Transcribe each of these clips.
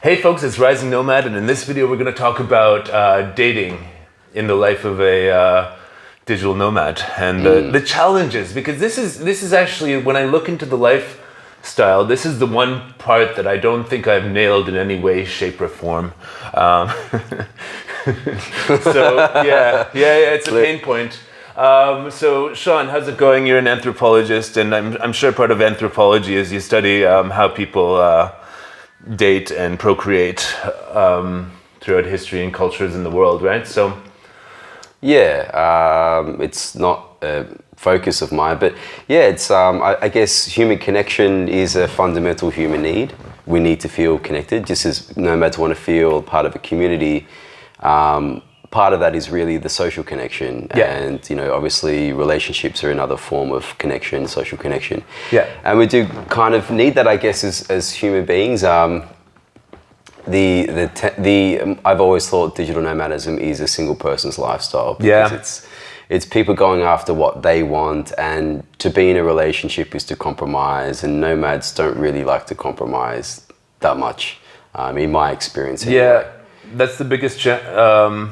Hey folks, it's Rising Nomad, and in this video we're going to talk about dating in the life of a digital nomad and the challenges, because this is actually, when I look into the lifestyle, this is the one part that I don't think I've nailed in any way, shape, or form. So yeah, it's a pain point. So Shaun, how's it going? You're an anthropologist, and I'm sure part of anthropology is you study how people date and procreate throughout history and cultures in the world, right? So it's not a focus of mine, but it's I guess human connection is a fundamental human need. We need to feel connected, just as nomads want to feel part of a community. Part of that is really the social connection, and obviously relationships are another form of connection, social connection. And we do kind of need that, I guess, as human beings. I've always thought digital nomadism is a single person's lifestyle, because it's people going after what they want, and to be in a relationship is to compromise, and nomads don't really like to compromise that much, in my experience anyway. That's the biggest challenge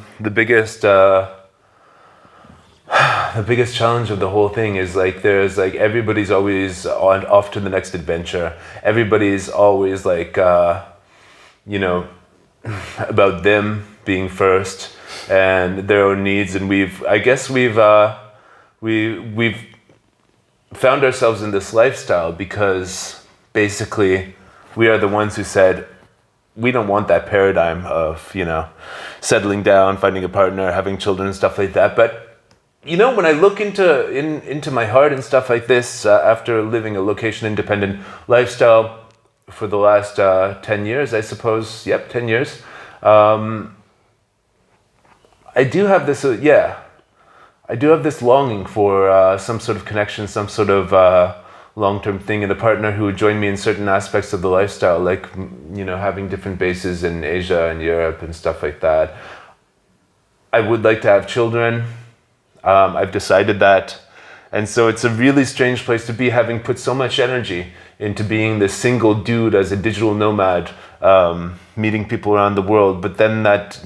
of the whole thing is there's everybody's always off to the next adventure. Everybody's always about them being first and their own needs, and we've found ourselves in this lifestyle because basically we are the ones who said, we don't want that paradigm of, settling down, finding a partner, having children and stuff like that. But, when I look into my heart and stuff like this, after living a location-independent lifestyle for the last 10 years, I suppose, 10 years, I do have this, longing for some sort of connection, some sort of long-term thing, and a partner who would join me in certain aspects of the lifestyle, like having different bases in Asia and Europe and stuff like that. I would like to have children. I've decided that, and so it's a really strange place to be, having put so much energy into being this single dude as a digital nomad, meeting people around the world, but then that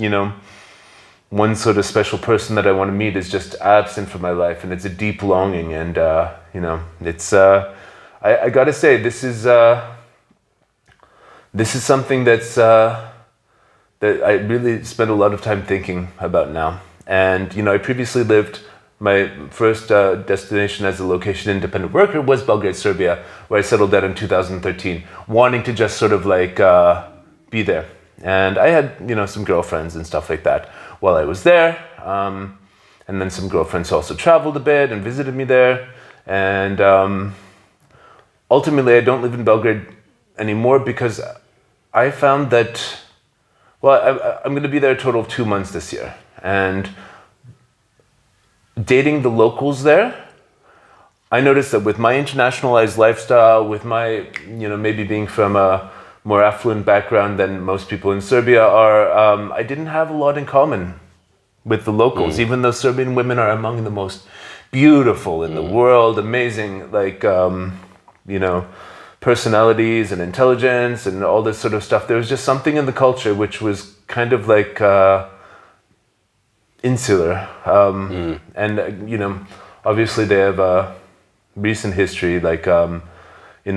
one sort of special person that I want to meet is just absent from my life, and it's a deep longing, and it's I gotta say, this is something that I really spend a lot of time thinking about now. And I previously lived, my first destination as a location independent worker was Belgrade, Serbia, where I settled down in 2013, wanting to just sort of be there. And I had some girlfriends and stuff like that while I was there, and then some girlfriends also traveled a bit and visited me there. And ultimately, I don't live in Belgrade anymore because I found that, I'm going to be there a total of 2 months this year. And dating the locals there, I noticed that with my internationalized lifestyle, with my, maybe being from a more affluent background than most people in Serbia are, I didn't have a lot in common with the locals, even though Serbian women are among the most beautiful in the world, amazing, personalities and intelligence and all this sort of stuff. There was just something in the culture which was kind of insular. And, obviously they have a recent history, in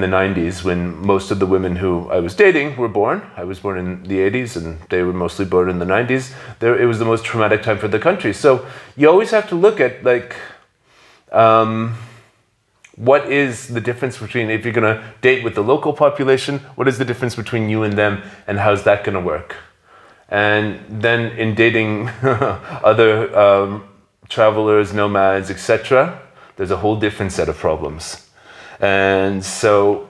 the 90s, when most of the women who I was dating were born. I was born in the 80s and they were mostly born in the 90s. It was the most traumatic time for the country. So you always have to look at what is the difference between, if you're going to date with the local population, what is the difference between you and them, and how's that going to work? And then in dating other travelers, nomads, etc., there's a whole different set of problems. And so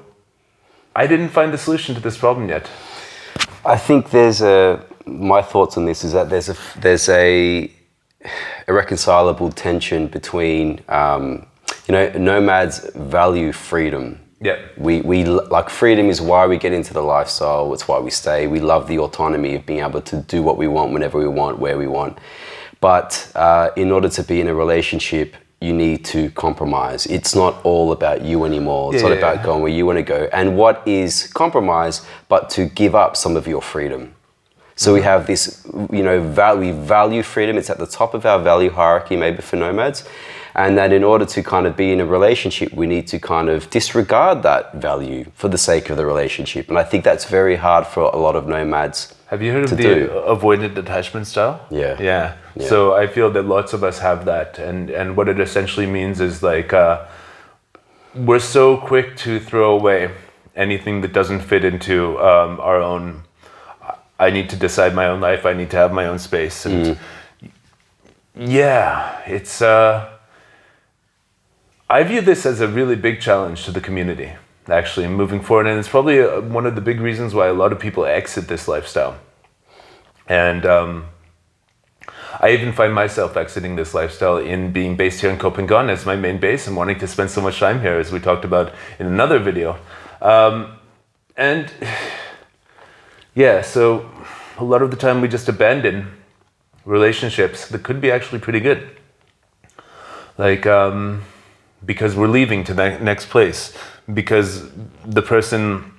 I didn't find the solution to this problem yet. I think my thoughts on this is that there's a irreconcilable tension between, nomads value freedom. We freedom is why we get into the lifestyle. It's why we stay. We love the autonomy of being able to do what we want, whenever we want, where we want. But in order to be in a relationship, you need to compromise. It's not all about you anymore. It's not about going where you want to go. And what is compromise but to give up some of your freedom? So we have this, we value freedom. It's at the top of our value hierarchy, maybe for nomads. And that in order to kind of be in a relationship, we need to kind of disregard that value for the sake of the relationship. And I think that's very hard for a lot of nomads. Have you heard of the avoidant attachment style? Yeah. So I feel that lots of us have that. And what it essentially means is like, we're so quick to throw away anything that doesn't fit into our own, I need to decide my own life, I need to have my own space. And it's, I view this as a really big challenge to the community, actually, moving forward. And it's probably one of the big reasons why a lot of people exit this lifestyle. And I even find myself exiting this lifestyle in being based here in Copenhagen as my main base and wanting to spend so much time here, as we talked about in another video. So a lot of the time we just abandon relationships that could be actually pretty good. Like, because we're leaving to the next place, because the person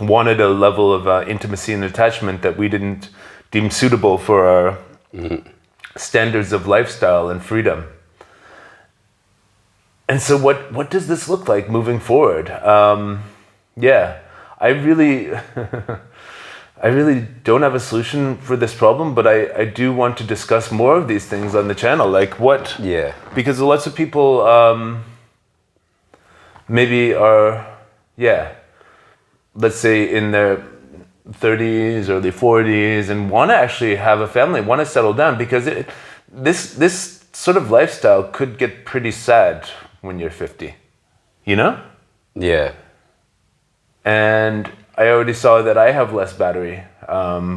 wanted a level of intimacy and attachment that we didn't deem suitable for our standards of lifestyle and freedom. And so what does this look like moving forward? I really I really don't have a solution for this problem, but I do want to discuss more of these things on the channel. Like what? Yeah. Because lots of people maybe are, let's say in their 30s, early 40s, and want to actually have a family, want to settle down, because this sort of lifestyle could get pretty sad when you're 50, you know? Yeah. And I already saw that I have less battery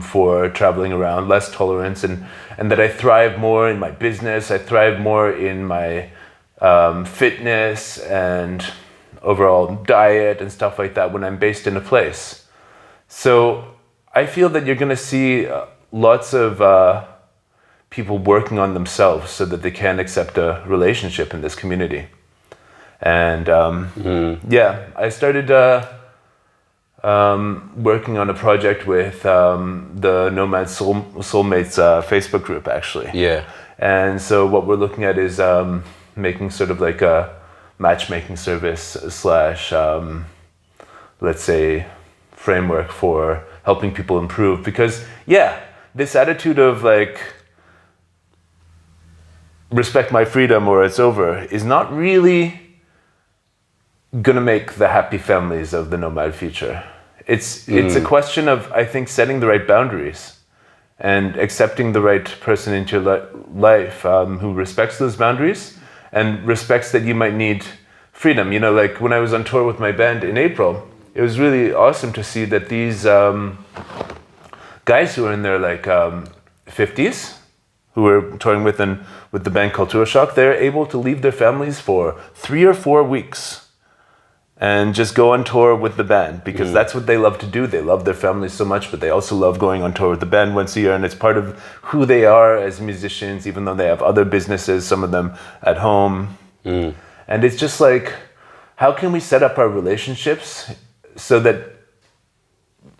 for traveling around, less tolerance, and that I thrive more in my business, I thrive more in my fitness and overall diet and stuff like that when I'm based in a place. So I feel that you're going to see lots of people working on themselves so that they can accept a relationship in this community. And I started working on a project with the Nomad Soulmates Facebook group, actually. Yeah. And so what we're looking at is making sort of like a matchmaking service slash, let's say, framework for helping people improve. Because, this attitude of like, respect my freedom or it's over is not really gonna make the happy families of the nomad future. It's a question of, I think, setting the right boundaries and accepting the right person into your life who respects those boundaries and respects that you might need freedom. You know, like when I was on tour with my band in April, it was really awesome to see that these guys who are in their like 50s, who were touring with the band Culture Shock, they're able to leave their families for 3 or 4 weeks and just go on tour with the band, because that's what they love to do. They love their families so much, but they also love going on tour with the band once a year, and it's part of who they are as musicians, even though they have other businesses, some of them at home. And it's just like, how can we set up our relationships so that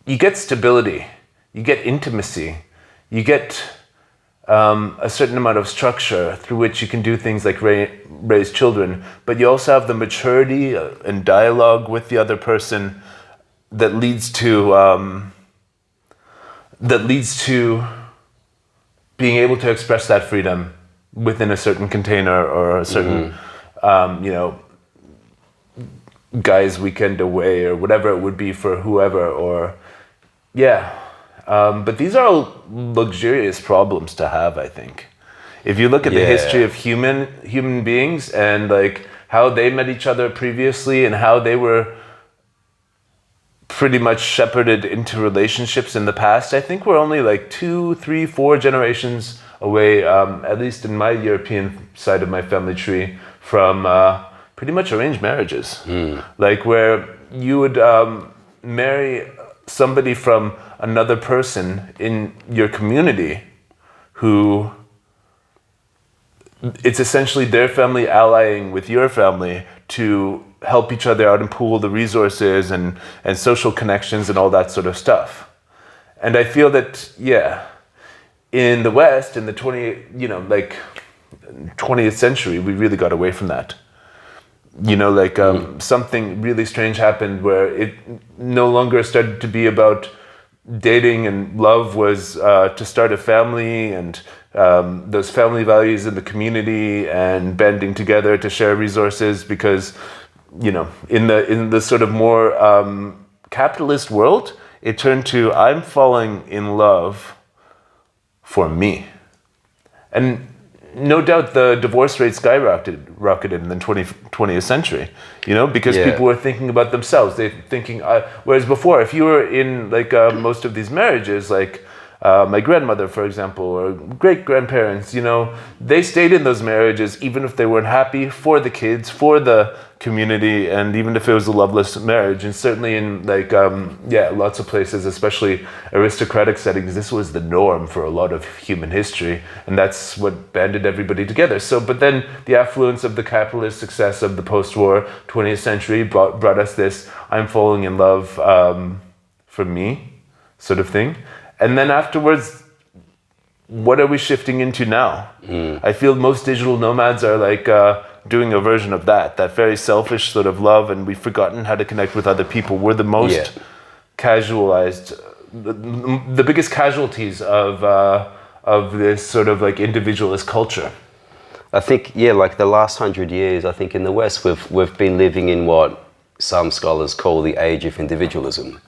you get stability, you get intimacy, you get a certain amount of structure through which you can do things like raise children, but you also have the maturity and dialogue with the other person that leads to being able to express that freedom within a certain container or a certain guy's weekend away or whatever it would be for whoever. Or but these are all luxurious problems to have, I think. If you look at the history of human beings and like how they met each other previously and how they were pretty much shepherded into relationships in the past, I think we're only like 2, 3, 4 generations away, at least in my European side of my family tree, from pretty much arranged marriages. Like where you would marry somebody from another person in your community who it's essentially their family allying with your family to help each other out and pool the resources and social connections and all that sort of stuff. And I feel that, in the West, in the 20th century, we really got away from that. Something really strange happened where it no longer started to be about dating, and love was to start a family, and those family values in the community and banding together to share resources, because in the sort of more capitalist world, it turned to, I'm falling in love for me. And no doubt the divorce rate skyrocketed in the 20th century, because people were thinking about themselves. They're thinking, whereas before, if you were in most of these marriages, my grandmother, for example, or great-grandparents, they stayed in those marriages even if they weren't happy, for the kids, for the community, and even if it was a loveless marriage. And certainly in lots of places, especially aristocratic settings, this was the norm for a lot of human history, and that's what banded everybody together. So, but then the affluence of the capitalist success of the post-war 20th century brought us this, I'm falling in love for me sort of thing. And then afterwards, what are we shifting into now? I feel most digital nomads are doing a version of that very selfish sort of love, and we've forgotten how to connect with other people. We're the most casualized, the biggest casualties of this sort of individualist culture. I think, the last 100 years, I think in the West, we've been living in what some scholars call the age of individualism.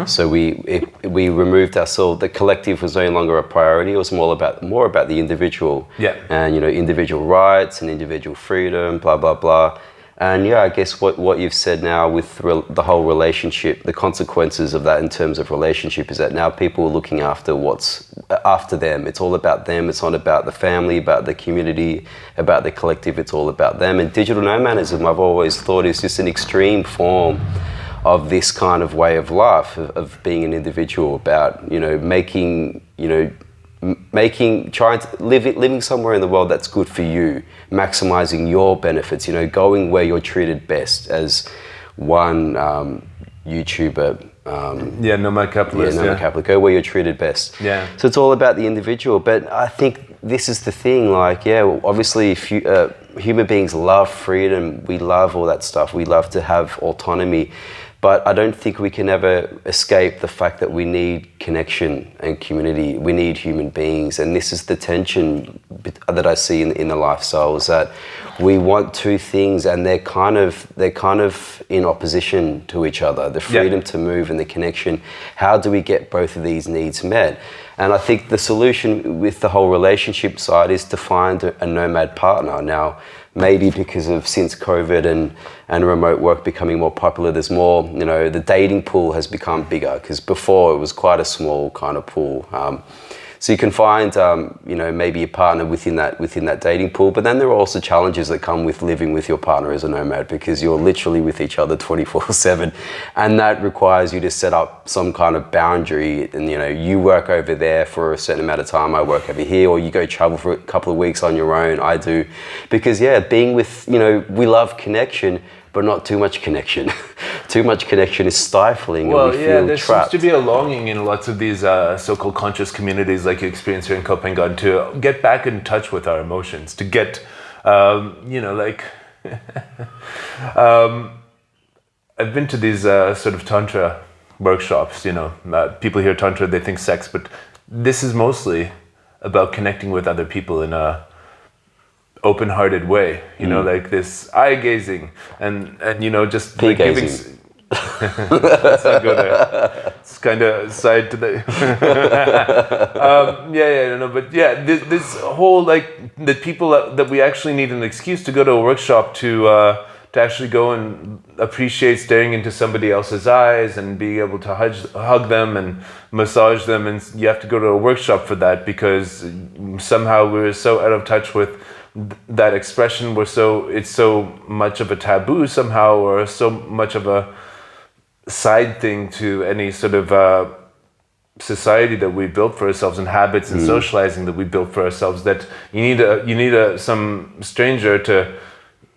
So we removed ourselves. The collective was no longer a priority. It was more about the individual, and individual rights and individual freedom, blah blah blah. And I guess what you've said now with the whole relationship, the consequences of that in terms of relationship is that now people are looking after what's after them. It's all about them. It's not about the family, about the community, about the collective. It's all about them. And digital nomadism, I've always thought, is just an extreme form of this kind of way of life, of being an individual, about living somewhere in the world that's good for you, maximizing your benefits, going where you're treated best, as one YouTuber. Nomad Capitalist. Nomad Capitalist. Go where you're treated best. So it's all about the individual. But I think this is the thing. Obviously, if human beings love freedom, we love all that stuff. We love to have autonomy. But I don't think we can ever escape the fact that we need connection and community. We need human beings. And this is the tension that I see in the lifestyle, is that we want two things, and they're kind of in opposition to each other. The freedom to move and the connection. How do we get both of these needs met? And I think the solution with the whole relationship side is to find a nomad partner. Now, maybe because of since COVID and remote work becoming more popular, there's more, the dating pool has become bigger, because before it was quite a small kind of pool. So you can find, maybe a partner within that dating pool. But then there are also challenges that come with living with your partner as a nomad, because you're literally with each other 24/7, and that requires you to set up some kind of boundary. And you work over there for a certain amount of time, I work over here, or you go travel for a couple of weeks on your own. I do, because being with, we love connection, but not too much connection. Too much connection is stifling, and we feel there trapped. seems to be a longing in lots of these so-called conscious communities like you experience here in Copenhagen to get back in touch with our emotions, to get, I've been to these sort of Tantra workshops, people hear Tantra, they think sex, but this is mostly about connecting with other people in a open-hearted way, like this eye gazing and just gazing. giving. Let's not go there. It's kind of side to the. This whole the people that we actually need an excuse to go to a workshop to actually go and appreciate staring into somebody else's eyes and being able to hug them and massage them, and you have to go to a workshop for that, because somehow we're so out of touch with that expression. It's so much of a taboo somehow, or so much of a side thing to any sort of society that we built for ourselves and habits and socializing that we built for ourselves, that you need some stranger to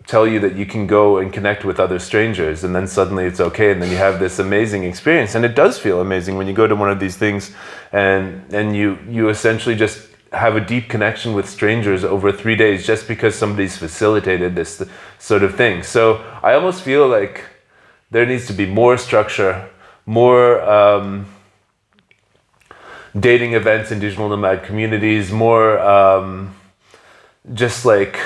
tell you that you can go and connect with other strangers, and then suddenly it's okay, and then you have this amazing experience. And it does feel amazing when you go to one of these things and you essentially just have a deep connection with strangers over 3 days just because somebody's facilitated this sort of thing. So I almost feel like there needs to be more structure, more dating events in digital nomad communities, more just like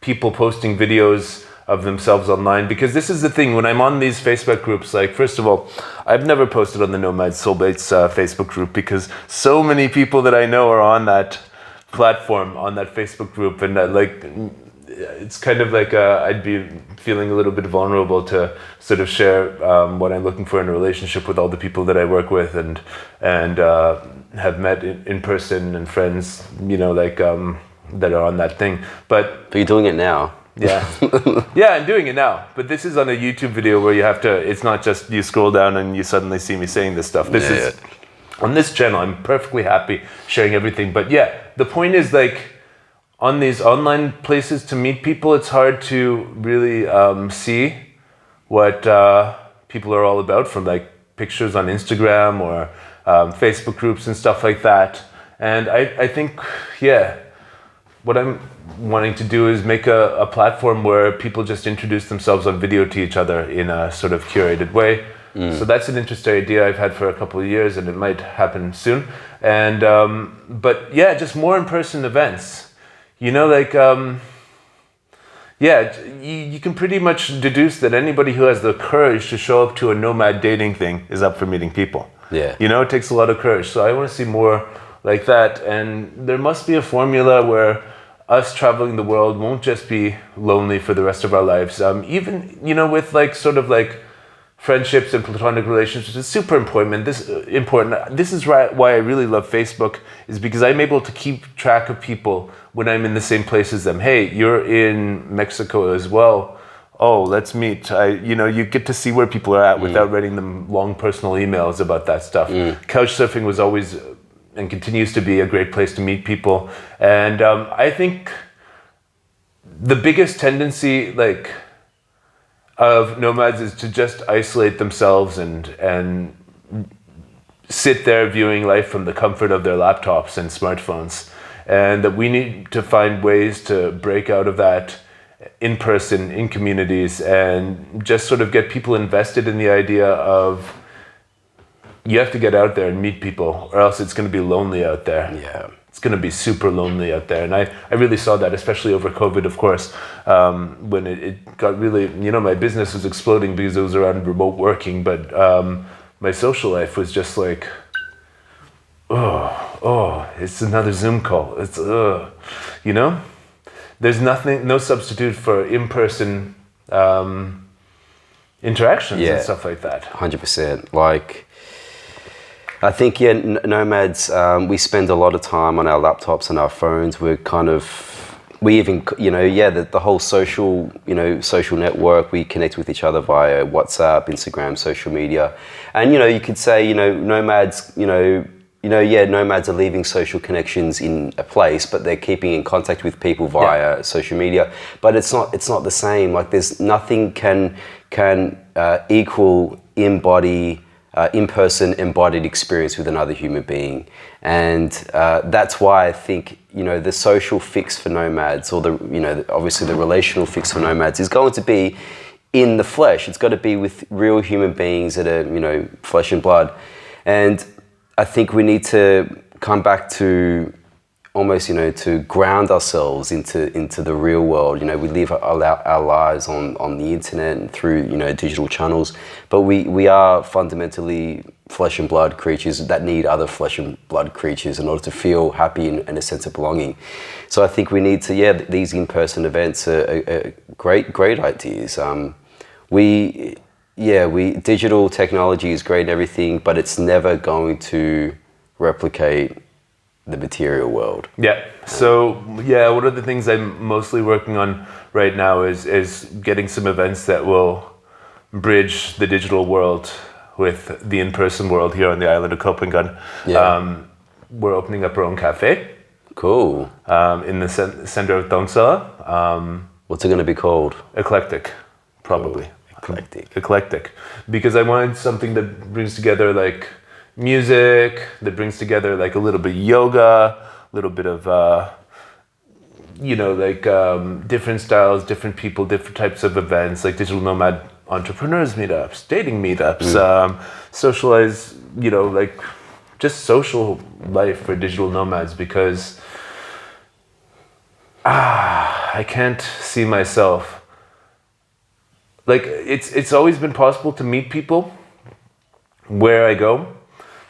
people posting videos of themselves online. Because this is the thing, when I'm on these Facebook groups, like, first of all, I've never posted on the Nomad Soulmates Facebook group, because so many people that I know are on that platform, on that Facebook group, and like, it's kind of like I'd be feeling a little bit vulnerable to sort of share what I'm looking for in a relationship with all the people that I work with and have met in person, and friends, you know, like that are on that thing. But you're doing it now. Yeah. Yeah, I'm doing it now. But this is on a YouTube video where you have to, it's not just you scroll down and you suddenly see me saying this stuff. This is on this channel. I'm perfectly happy sharing everything. But yeah, the point is, like, on these online places to meet people, it's hard to really see what people are all about from like pictures on Instagram or Facebook groups and stuff like that. And I think, yeah, what I'm wanting to do is make a platform where people just introduce themselves on video to each other in a sort of curated way. So that's an interesting idea I've had for a couple of years, and it might happen soon. And but yeah, just more in-person events. You know, like, yeah, you can pretty much deduce that anybody who has the courage to show up to a nomad dating thing is up for meeting people. Yeah. You know, it takes a lot of courage. So I want to see more like that. And there must be a formula where us traveling the world won't just be lonely for the rest of our lives. Even, you know, with like sort of like friendships and platonic relationships, it's super important. This is why I really love Facebook, is because I'm able to keep track of people when I'm in the same place as them. Hey, you're in Mexico as well. Oh, let's meet. You know, you get to see where people are at without writing them long personal emails about that stuff. Couchsurfing was always and continues to be a great place to meet people. And I think the biggest tendency, like, of nomads is to just isolate themselves and sit there viewing life from the comfort of their laptops and smartphones. And that we need to find ways to break out of that in person, in communities, and just sort of get people invested in the idea of, you have to get out there and meet people, or else it's going to be lonely out there. Yeah. It's going to be super lonely out there. And I really saw that, especially over COVID, of course, when it got really, you know, my business was exploding because it was around remote working, but my social life was just like, oh, it's another Zoom call. It's, you know? There's no substitute for in-person interactions and stuff like that. 100%. Like, I think, yeah, nomads, we spend a lot of time on our laptops and our phones. We're kind of, we even, you know, yeah, the whole social, you know, social network, we connect with each other via WhatsApp, Instagram, social media. And, you know, you could say, you know, nomads, yeah, nomads are leaving social connections in a place, but they're keeping in contact with people via social media. But it's not the same. Like, there's nothing can equal in-person embodied experience with another human being. And that's why I think, you know, the social fix for nomads, or the, you know, obviously the relational fix for nomads is going to be in the flesh. It's got to be with real human beings that are, you know, flesh and blood. And I think we need to come back to almost, you know, to ground ourselves into the real world. You know, we live our lives on the internet and through, you know, digital channels, but we are fundamentally flesh and blood creatures that need other flesh and blood creatures in order to feel happy and a sense of belonging. So I think we need to, yeah, these in-person events are great ideas. Digital technology is great and everything, but it's never going to replicate the material world. Yeah. So yeah, one of the things I'm mostly working on right now is getting some events that will bridge the digital world with the in-person world here on the island of Copenhagen. Yeah. We're opening up our own cafe. Cool. In the center of Dongsala. What's it going to be called? Eclectic, probably. Eclectic. Because I wanted something that brings together like music, that brings together like a little bit of yoga, a little bit of different styles, different people, different types of events, like digital nomad entrepreneurs meetups, dating meetups, socialize, just social life for digital nomads, because I can't see myself. Like, it's always been possible to meet people where I go,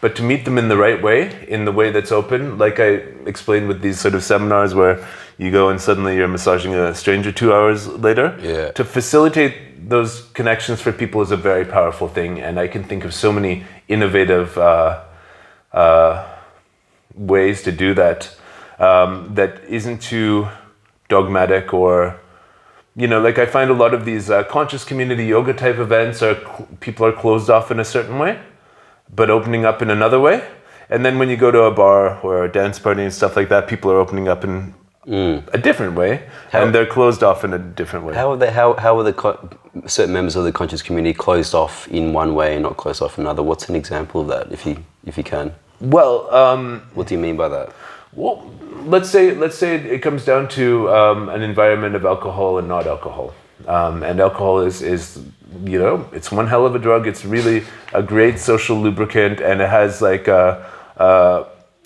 but to meet them in the right way, in the way that's open, like I explained with these sort of seminars where you go and suddenly you're massaging a stranger 2 hours later. Yeah. To facilitate those connections for people is a very powerful thing, and I can think of so many innovative ways to do that that isn't too dogmatic or... I find a lot of these conscious community yoga type events people are closed off in a certain way, but opening up in another way. And then when you go to a bar or a dance party and stuff like that, people are opening up in a different way, and they're closed off in a different way. How are certain members of the conscious community closed off in one way and not closed off in another? What's an example of that, if you can? Well, what do you mean by that? Well, let's say it comes down to an environment of alcohol and not alcohol. And alcohol is it's one hell of a drug. It's really a great social lubricant, and it has like a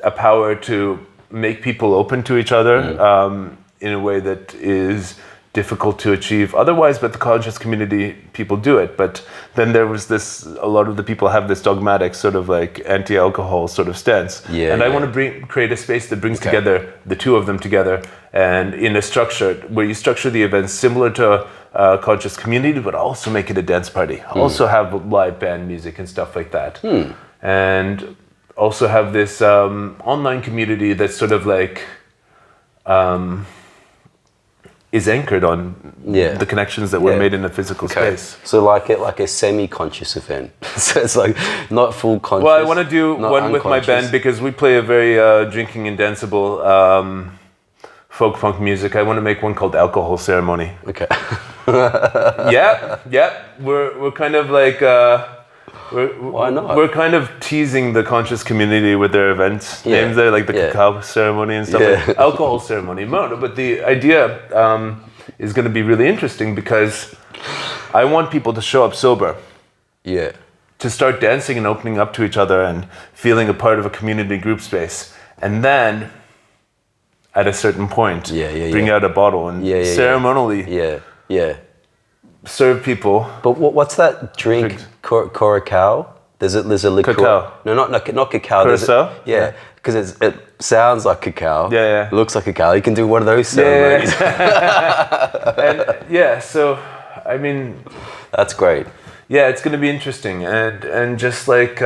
power to make people open to each other in a way that is difficult to achieve otherwise, but the conscious community people do it. But then there was a lot of the people have this dogmatic sort of like anti-alcohol sort of stance. And I want to create a space that brings together the two of them together, and in a structure where you structure the events similar to a conscious community, but also make it a dance party. Also have live band music and stuff like that. And also have this online community that's sort of like is anchored on the connections that were made in a physical space. So like a semi-conscious event. So it's like not full conscious. Well, I want to do one with my band because we play a very drinking and danceable folk punk music. I want to make one called Alcohol Ceremony. Okay. We're kind of like why not? We're kind of teasing the conscious community with their events names there, like the cacao ceremony and stuff. Like alcohol ceremony. No, but the idea is going to be really interesting because I want people to show up sober. Yeah. To start dancing and opening up to each other and feeling a part of a community group space, and then at a certain point, bring out a bottle and ceremonially. Serve people. But what's that drink? Curacao? There's a liqueur. Cacao. No, not cacao. Curacao? Because it sounds like cacao. Yeah. It looks like cacao. You can do one of those ceremonies. And so I mean, that's great. Yeah, it's going to be interesting, and just like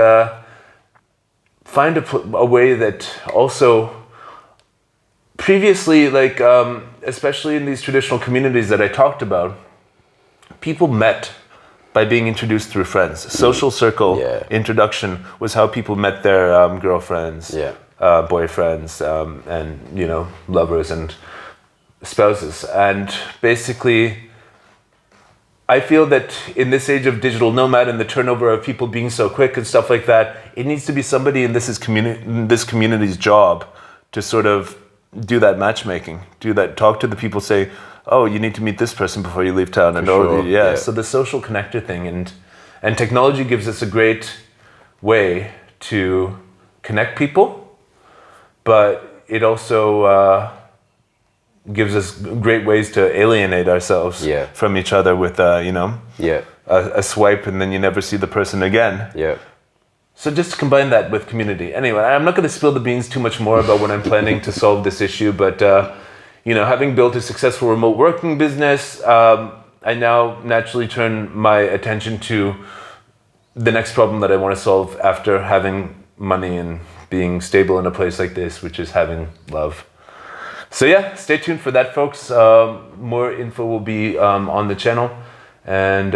find a way that also previously, like especially in these traditional communities that I talked about, people met by being introduced through friends. Social circle introduction was how people met their girlfriends, boyfriends, and lovers and spouses. And basically, I feel that in this age of digital nomad and the turnover of people being so quick and stuff like that, it needs to be somebody, and this community's job to sort of do that matchmaking, talk to the people, say, oh, you need to meet this person before you leave town. So the social connector thing, and technology gives us a great way to connect people, but it also gives us great ways to alienate ourselves from each other with a swipe, and then you never see the person again. So just combine that with community. Anyway, I'm not going to spill the beans too much more about what I'm planning to solve this issue, but having built a successful remote working business, I now naturally turn my attention to the next problem that I want to solve after having money and being stable in a place like this, which is having love. So stay tuned for that, folks. More info will be on the channel, and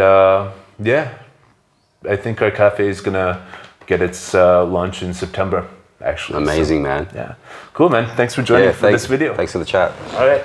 I think our cafe is gonna get its launch in September, actually. Amazing, man. Yeah. Cool, man. Thanks for joining for this video. Thanks for the chat. All right.